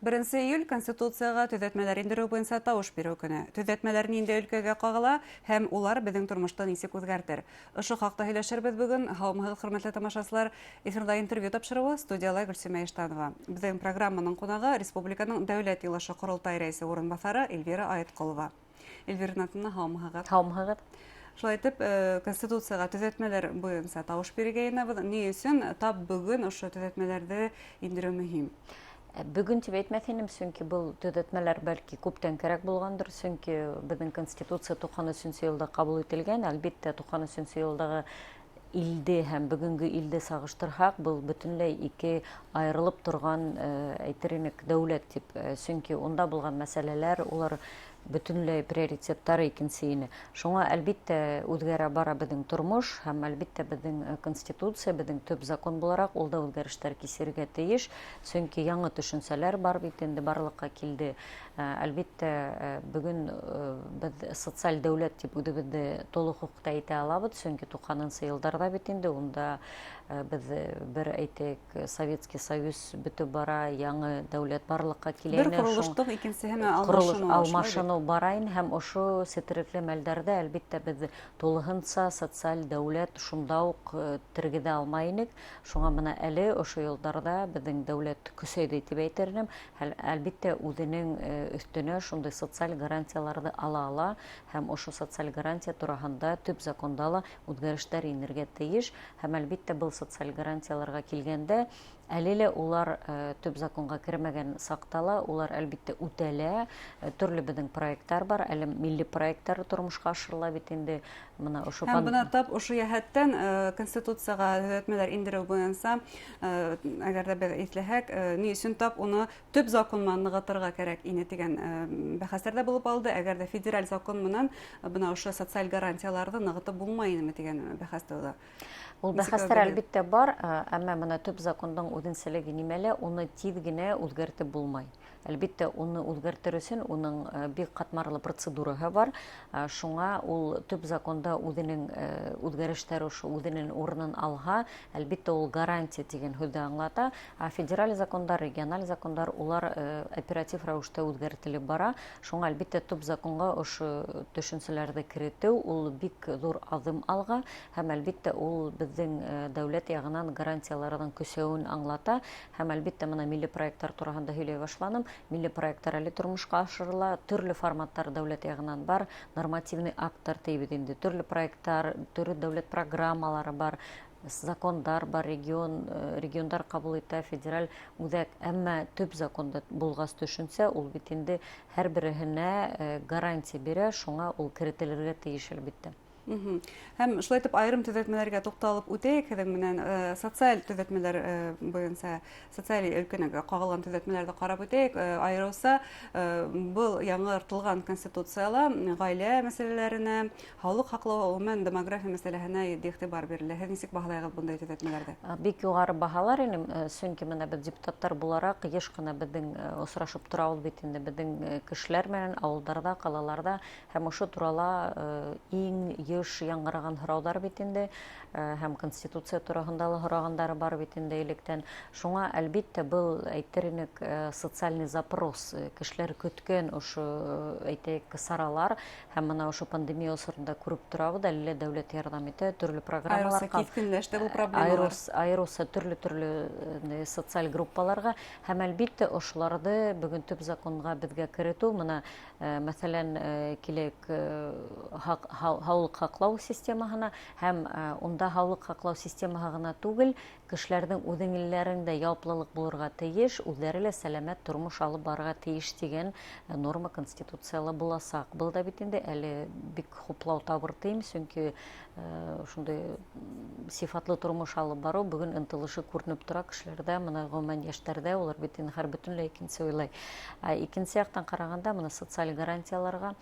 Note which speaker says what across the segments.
Speaker 1: 1 июль Конституцияға төҙәтмәләр индереү буенча тауыш бирү көне. Төҙәтмәләр нинди өлкәгә ҡағыла һәм улар беҙҙең тормошто нисек үҙгәртер. Ошо хаҡта һөйләшербеҙ бөгөн. Һаумыһығыҙ, хөрмәтле тамашасылар. Эфирҙа интервью тапшырыуы студияла Гөлсөмә Иштанова. Беҙҙең программаның ҡунағы республиканың дәүләт йылышы ҡоролтай рәйесе урынбаҫары Эльвира Айытҡолова. Эльвира Натовна, һаумыһығыҙ.
Speaker 2: Һаумыһығыҙ.
Speaker 1: Шулай итеп, Конституцияға төҙәтмәләр буйынса тауыш бирергә инәбеҙ. Ни өсөн тап бөгөн ошо төҙәтмәләрҙе индереү мөһим?
Speaker 2: Бөгөн тип әйтмәҫ инем, сөнки был төҙәтмәләр бәлки күптән кәрәк булғандыр, сөнки беҙҙең Конституция 93 йылда ҡабул ителгән. Әлбиттә, 93 йылдағы илде һәм бөгөнгө илде сағыштырһаҡ, был бөтөнләй ике айырылып торған әйтер инек дәүләт тип, сөнки унда булған мәсьәләләр, улар бөтөнләй приоритеттары икенсе ине. Шуңа әлбиттә үҙгәрә бара беҙҙең тормош һәм әлбиттә беҙҙең Конституция, беҙҙең төп закон булараҡ, ул да үҙгәрештәр кисерергә тейеш, сөнки яңы төшөнсәләр бар бит инде барлыҡҡа килде. Әлбиттә бөгөн беҙ социаль дәүләт тип үҙебеҙҙе тулы хоҡуҡта әйтә алабыҙ, сөнки 90-нсы йылдарҙа бит инде унда беҙ бер әйтәйек Советский Союз бөтөп бара, яңы дәүләт барлыҡҡа килә.
Speaker 1: Бер ҡоролоштоң икенсеһенә
Speaker 2: алмашыныу бара ине һәм ошо сетерекле мәлдәрҙә әлбиттә беҙ тулыһынса социаль дәүләт шунда уҡ тергеҙә алмай инек. Шуңа бына әле ошо йылдарҙа беҙҙең дәүләт көсәйҙе тип әйтер инем. Әлбиттә үҙенең өҫтөнә шундай социаль гарантияларҙы ала һәм ошо социаль гарантия тураһында төп законда ла үҙгәрештәр инергә тейеш. Һәм әлбиттә был социаль гарантияларға килгәндә әле лә улар төп законға кермәгән саҡта ла улар әлбиттә үтәлә. Төрлө беҙҙең проекттар бар, әле милли проекттар тормошҡа ашырыла бит инде.
Speaker 1: Һәм бына тап ошо йәһәттән Конституцияға төҙәтмәләр индереү буйынса, әгәр ҙә беҙ иҫләһәк, ни өсөн тап уны төп закон менән нығытырға кәрәк ине тигән бәхәстәрҙә булып алды. Әгәр ҙә федераль закон менән бына ошо социаль гарантияларҙы нығытып булмай инеме тигән бәхәс тыуҙы.
Speaker 2: Ул бәхәстәр әлбиттә бар, әммә бына төп закондың үҙенсәлеге нимәлә, уны тиҙ генә үҙгәртеп булмай. Әлбиттә, уны үҙгәртер өсөн уның бик ҡатмарлы процедураһы бар. Шуңа ул төп законда үҙенең үҙгәрештәр үҙенең урынын алһа, әлбиттә ул гарантия тигән һүҙҙе аңлата. Федераль закондар, региональ закондар, улар оператив рәүештә үҙгәртелеп бара. Шуңа әлбиттә төп законға ошо төшөнсәләрҙе керетеү, ул бик ҙур аҙым алға һәм әлбиттә ул беҙҙең дәүләт яғынан гарантияларҙың көсәүен аңлата. Һәм әлбиттә мына милли проекттар тураһында һөйләй башланым. Милли проекттар әле тормошҡа ашырыла, төрлө форматтар дәүләт яғынан бар, нормативный акттар тейбеҙ инде, төрлө проекттар, төрлө дәүләт программалары бар, закондар бар, региондар ҡабул итә, федераль үҙәк, әммә төп законда булғас төшөнсә, ул бит инде һәр береһенә гарантия бирә, шуңа ул керетелергә тейеш әлбиттә.
Speaker 1: Һәм шулай итеп айырым төҙәтмәләргә туҡталып үтәйек һеҙҙең менән. Социаль төҙәтмәләр буйынса, социаль өлкәнәгә ҡағылған төҙәтмәләрҙе ҡарап үтәйек. Айырыуса был яңыртылған Конституцияла ғаилә мәсьәләләренә, һаулыҡ һаҡлау, ғөмүмән демография мәсьәләһенә иғтибар бирелә. Һеҙ нисек баһалайһығыҙ бындай төҙәтмәләрҙе?
Speaker 2: Бик юғары баһалар инем, сөнки менә беҙ депутаттар булараҡ йыш ҡына беҙҙең осрашып торабыҙ бит инде беҙҙең кешеләр менән ауылдарҙа, ҡалаларҙа һәм ошо турала иң йыш яңғыраған һорауҙар бит инде, һәм Конституция тураһында ла һорағандары бар бит инде электән. Шуңа әлбиттә был әйтер инек социальный запрос, кешеләр көткән ошо әйтәйек саралар, һәм бына ошо пандемия осоронда күреп торабыҙ, әле лә дәүләт ярҙам итә, төрлө программалар, айырыуса төрлө социаль группаларға, һәм әлбиттә ошоларҙы бөгөн төп законға беҙгә керетеү, мына мәҫәлән килек һаулыҡ һаҡлау системаһына, һәм унда һаулыҡ һаҡлау системаһы ғына түгел, кешеләрҙең үҙеңеләрендә яуаплылыҡ булырға тейеш, үҙҙәре лә сәләмәт тормош алып барырға тейеш тигән норма Конституцияла буласаҡ. Был да бит инде әле бик хуплау табыр тейем, сөнки шундай сифатлы тормош алып барыу бөгөн ынтылышы күренеп тора кешеләрҙә, мына ғөмүмән йәштәрҙә, улар бит инде һәр бөтөнләй икенсе уйлай. Икенсе яҡтан ҡарағанда, мына социаль гарантияларға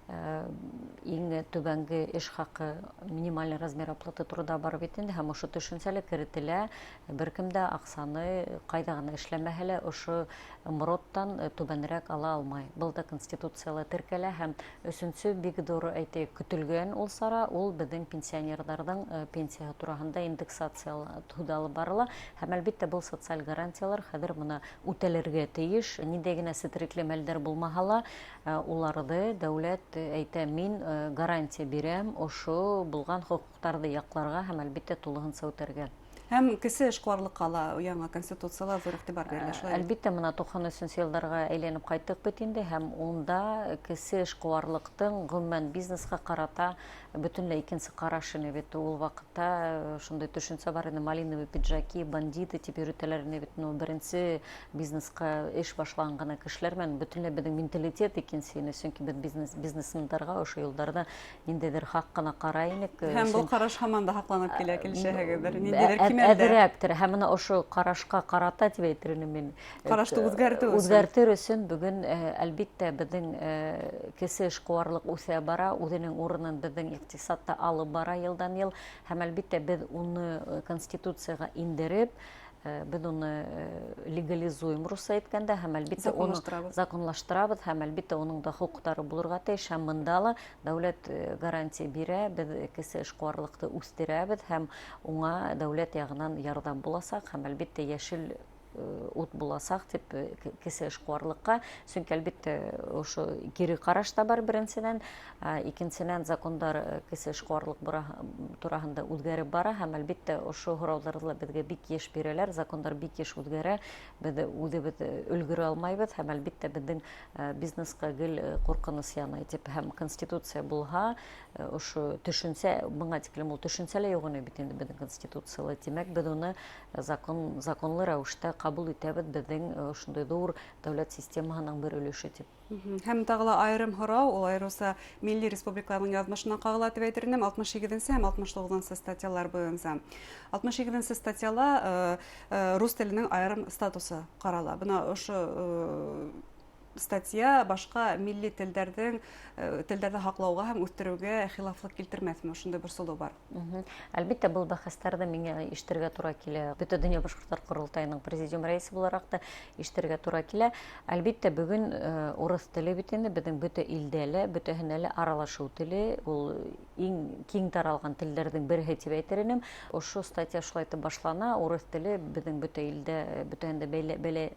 Speaker 2: иң түбәнге эш хакы минимальный размер оплаты труда бар бит инде, һәм ошо төшенсәле керетелә. Беркем дә аксаны кайда гына эшләмәһә лә ошо МРОТтан түбәнрәк ала алмай. Был да конституциялы теркәлә һәм өченче бик зур әйтәйек көтелгән ул сара, ул безнең пенсионердарның пенсия тураһында индексация тудалы барыла. Һәм әлбиттә был социаль гарантиялар хәзер моны үтәлергә тиеш. Ниндәй генә сетрикле мәлдәр булмаһа ла, уларны дәүләт әйтә, мин гарантия бирәм ошо булган хокуктарны якларга һәм әлбиттә тулыгынча үтәргә.
Speaker 1: Һәм кесе эшкуарлыкка ла яңа конституциялар зур игътибар бирелә.
Speaker 2: Әлбиттә, моны 93 елларга әйләнеп кайттык бит инде, һәм онда кесе эшкуарлыктың гомумән бизнеска карата бөтенләй икенче карашыны бит. Ул вакытта шундый төшенсә бар иде, малиновые пиджаки, бандиты дип йөртәләрне бит. Беренче бизнеска эш башлаган гына кешеләр менән бөтенләй безнең менталитет икенче, чөнки без бизнесменнарга ошо елларда ниндәйдер хак кына карай идек.
Speaker 1: Һәм бу караш һаман да хакланып килә килешәгәдер. Ниндәйдер
Speaker 2: әдерәктер, һәм менә ошо карашка карата дип әйтермен мин.
Speaker 1: Карашты
Speaker 2: үзгәртер өчен бүген әлбиттә безнең кесе эшкуарлык үсә бара, үзенең урынын безнең икътисадта алып бара елдан ел, һәм әлбиттә без уны конституцияга индереп, без уны легализуем, русча әйткәндә, һәм әлбиттә уны законлаштырабыз, һәм әлбиттә уның да хокуклары булырга тиеш, һәм монда ла дәүләт гарантия бирә, без кесе эшкуарлыкты үстерәбез, һәм уңа дәүләт ягыннан ярдәм буласак, һәм әлбиттә яшел ут буласак дип кесе эшкуарлыкка, чөнки әлбиттә ошо кире караш та бар беренчедән, икенчедән закондар кесе эшкуарлык тураһында үзгәреп бара, һәм әлбиттә ошо һорауларны безгә бик еш бирәләр, закондар бик еш үзгәрә, без үзебез өлгерә алмайбыз, һәм әлбиттә безнең бизнеска гел куркыныч яный дип, һәм конституция булһа, ошо төшенсә, моңа тиклем ул төшенсәле юк иде бит инде безнең конституциялы, димәк без уны законлы рәвештә кабул итәбез безнең шундый зур дәүләт системаһының бер өлеше дип.
Speaker 1: Һәм тагыла аерым һорау, ул айрыуса Милли Республиканың язмышына кагыла дип әйтермен, 68 һәм 69 статьялар буенча. 68 статьяла рус теленең аерым статусы карала. Бына ошо статья башка милли телдәрдә хаклауга һәм үстерүгә хилафлык килтермәсме? Шундай бер сулу бар.
Speaker 2: Әлбиттә, был бәхәстәрдә миңа ишетергә туры килә. Бөтен дөнья башкортлар курултайының президиум рәисе буларак та ишетергә туры килә. Әлбиттә, бүген урыс теле бит инде безнең бөтен илдә лә, бөтенләре лә аралашу теле, ул иң киң таралган телләрнең бере дип әйтермен. Ошо статья шулай итеп башлана, урыс теле безнең бөтен илдә бөтенләй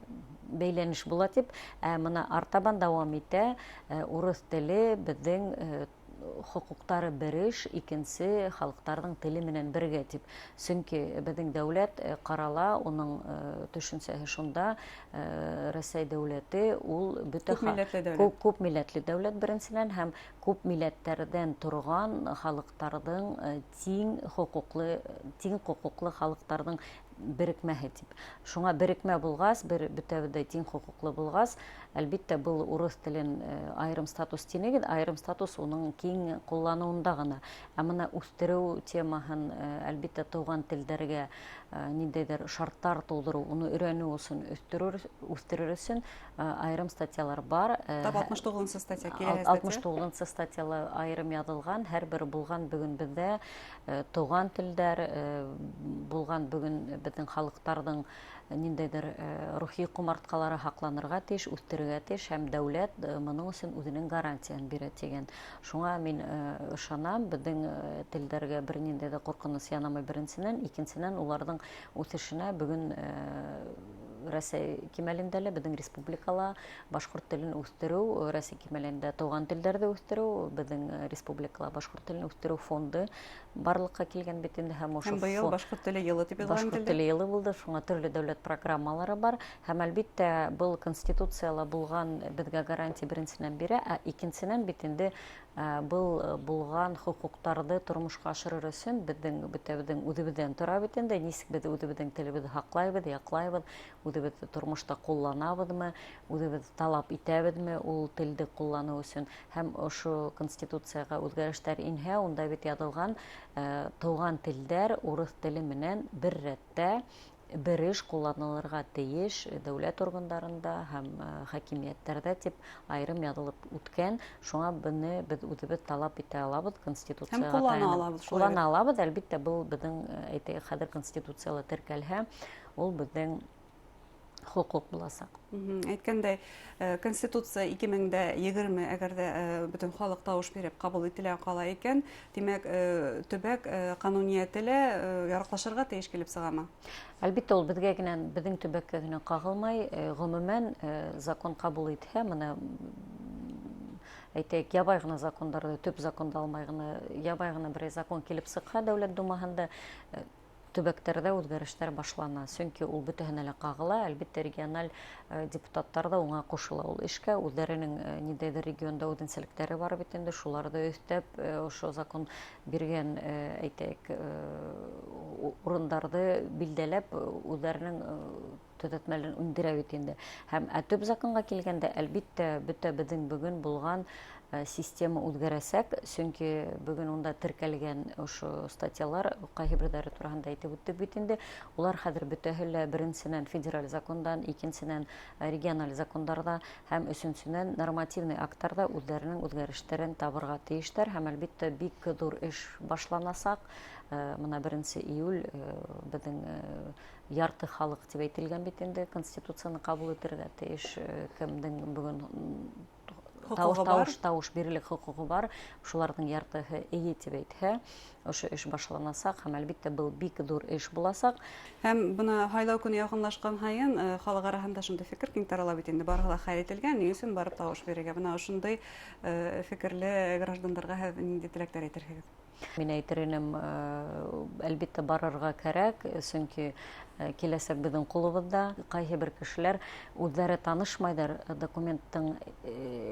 Speaker 2: бәйләнеш була дип, моны артабан дәвам итә. Урыс теле безнең хокуктары береш, икенче халыктарның теле менән бергә дип. Чөнки безнең дәүләт карала, уның төшенсәсе шунда, Россия дәүләте ул күп милләтле дәүләт беренчедән, һәм күп милләттәрдән торган халыктарның тиң хокуклы халыктарның берекмәһе дип. Шуңа берекмә булгас, бөтәбедә тиң хокуклы булгас, әлбиттә был урыс телен аерым статус тинегез, аерым статус уның киң куллануында гына. Ә моны үстерү темаһын әлбиттә туган телдәргә ниндәйдер шарттар тудыру, уны өйрәнү өчен, үстерер өчен аерым статьялар бар.
Speaker 1: 69 статья килә.
Speaker 2: 69 статьялы аерым язылган, һәрбер булган бүген бездә туган телдәр булган бүген безнең халыктарның ниндәйдер рухи кумарткалары хакланырга тиеш, үстерергә тиеш, һәм дәүләт моның өчен үзенең гарантиян бирә дигән. Шуңа мин ышанам, безнең телдәргә бер ниндәй дә куркыныч янамый беренчедән, икенчедән уларның үсешенә бүген Россия кимәлендә лә безнең республикала башкорт телен үстерү, Россия кимәлендә туган телдәрне үстерү, безнең республикала башкорт телен үстерү фонды барлыкка килгән бит инде, һәм ошо
Speaker 1: быел башкорт теле елы дип
Speaker 2: илгән башкорт теле елы булды, шуңа төрле дәүләт программалары бар, һәм әлбиттә был конституцияла булган безгә гарантия беренчедән бирә, ә икенчедән бит инде был булган хокуктарны тормышка ашырыр өчен безнең үзебездән тора бит инде, ничек без үзебезнең телебезне хаклайбыз, яклайбыз, үзебез тормышта кулланабызмы, үзебез талап итәбезме ул телне куллану өчен, һәм ошо конституцияга үзгәрешләр инһә, унда бит язылган туган телдәр урыс теле менән бер рәттә береш кулланылырга тейеш дәүләт органдарында һәм хакимияттәрдә дип аерым язылып үткән. Шуңа быны без үзебез талап итә алабыз конституциягә.
Speaker 1: Һәм куллана алабыз, шулай
Speaker 2: Куллана алабыз, әлбиттә, был безнең әйтәйек хәзер конституциялы теркәлһә, ул безнең хокук буласак.
Speaker 1: Әйткәндәй, Конституция 2020 әгәр дә бөтен халык тавыш биреп кабул ителә кала икән, димәк, төбәк канунияте лә яраклашырга тиеш килеп сыгамы?
Speaker 2: Әлбиттә, ул безгә генә, безнең төбәккә генә кагылмай, гомумән закон кабул итһә, менә әйтәйек, ябай гына законнарда, төп законда алмай гына, ябай гына бер закон килеп сыкһа Дәүләт Думаһында, төбәктәрдә үзгәрешләр башлана. Сөнки ул бөтәһенә лә кагыла, әлбиттә, региональ депутаттар да уңа кушыла ул эшкә, үзләренең ниндәйдер регионда үзенчәлекләре бар бит инде, шуларда өстәп, ошо закон биргән, әйтәйек, урындарды билдәләп, үзләренең төзәтмәләрен үндерә бит инде. Һәм төп законга килгәндә, әлбиттә, бөтә безнең бүген булган система үзгәрәсәк, сөнки бүген унда теркәлгән ошо статьялар кайһы бирләре турында әйтеп үттек бит инде. Улар хәзер бөтәһе лә беренчедән федераль закондан, икенчедән региональ законнарда һәм өченчедән нормативный актларда үзләренең үзгәрешләрен табырга тиештәр. Һәм әлбиттә бик зур эш башланасак, менә 1 июль безнең ярты халык дип әйтелгән бит инде, конституцияны кабул итәргә тиеш, кемнең бүген тауыш бирерлек хокугы бар, шуларның яртыһы эйе дип әйтһә, ошо эш башланасак, һәм әлбиттә, был бик зур эш буласак.
Speaker 1: Һәм бына һайлау көне якынлашкан һайын халык араһында шундый фикер киң тарала бит инде, барыгы да хәл ителгән, ни өчен барып тавыш бирергә. Бына ошондай фикерле граждандарга һәм нинди теләктәр әйтергез?
Speaker 2: Мин әйтер инем, әлбиттә, барырга кәрәк, сөнки киләсәк безнең кулыбызда. Кайһы бер кешеләр үзләре танышмайдар, документтың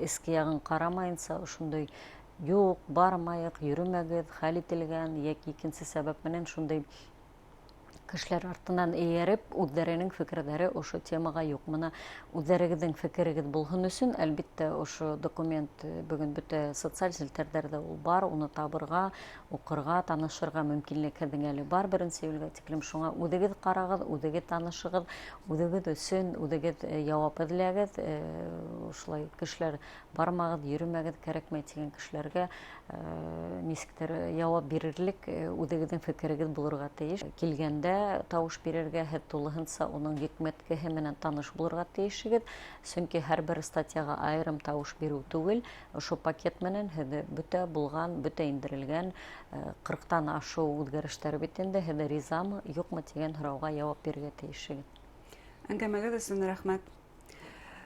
Speaker 2: эске ягын карамаенча, шундый юк, бармайык, йөрмәгез, хәл ителгән, яки икенче сәбәп менән шундый кешеләр артыннан эйәреп, үзләренең фикерләре ошо темага юк. Менә үзләрегезнең фикерегез булһын өчен, әлбиттә, ошо документ бүген бөтә социаль селтәрләрдә ул бар, уны табырга, укырга, танышырга мөмкинлекһеҙ әле бар 1 июльгә тиклем. Шуңа үҙегеҙ ҡарағыҙ, үҙегеҙ танышығыҙ, үҙегеҙ өсөн, үҙегеҙ яуап эҙләгеҙ. Ошолай кешеләр бармағыҙ, йөрөмәгеҙ, кәрәкмәй тигән кешеләргә нисектер яуап бирерлек үҙегеҙҙең фекерегеҙ булырға тейеш. Килгәндә тауыш бирергә һеҙ тулыһынса уның йөкмәткеһе менән таныш булырға тейешегеҙ. Сөнки һәр бер статьяға айырым тауыш биреү түгел, ошо пакет менән һеҙ бөтә булған, бөтә индерелгән 40-тан ашыу үҙгәрештәр бит инде, һеҙ ризамы, юҡмы тигән һорауға яуап бирергә тейешегеҙ.
Speaker 1: Әңгәмәгеҙ өсөн рәхмәт.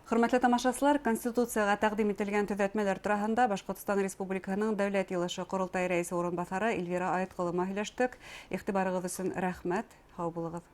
Speaker 1: Хөрмәтле тамашасылар, Конституцияға тәҡдим ителгән төҙәтмәләр тураһында Башҡортостан Республикаһының Дәүләт Йыйылышы ҡоролтай рәйесе урынбаҫары Эльвира Айытҡолова һөйләштек. Иғтибарығыҙ өсөн рәхмәт. Һау булығыҙ.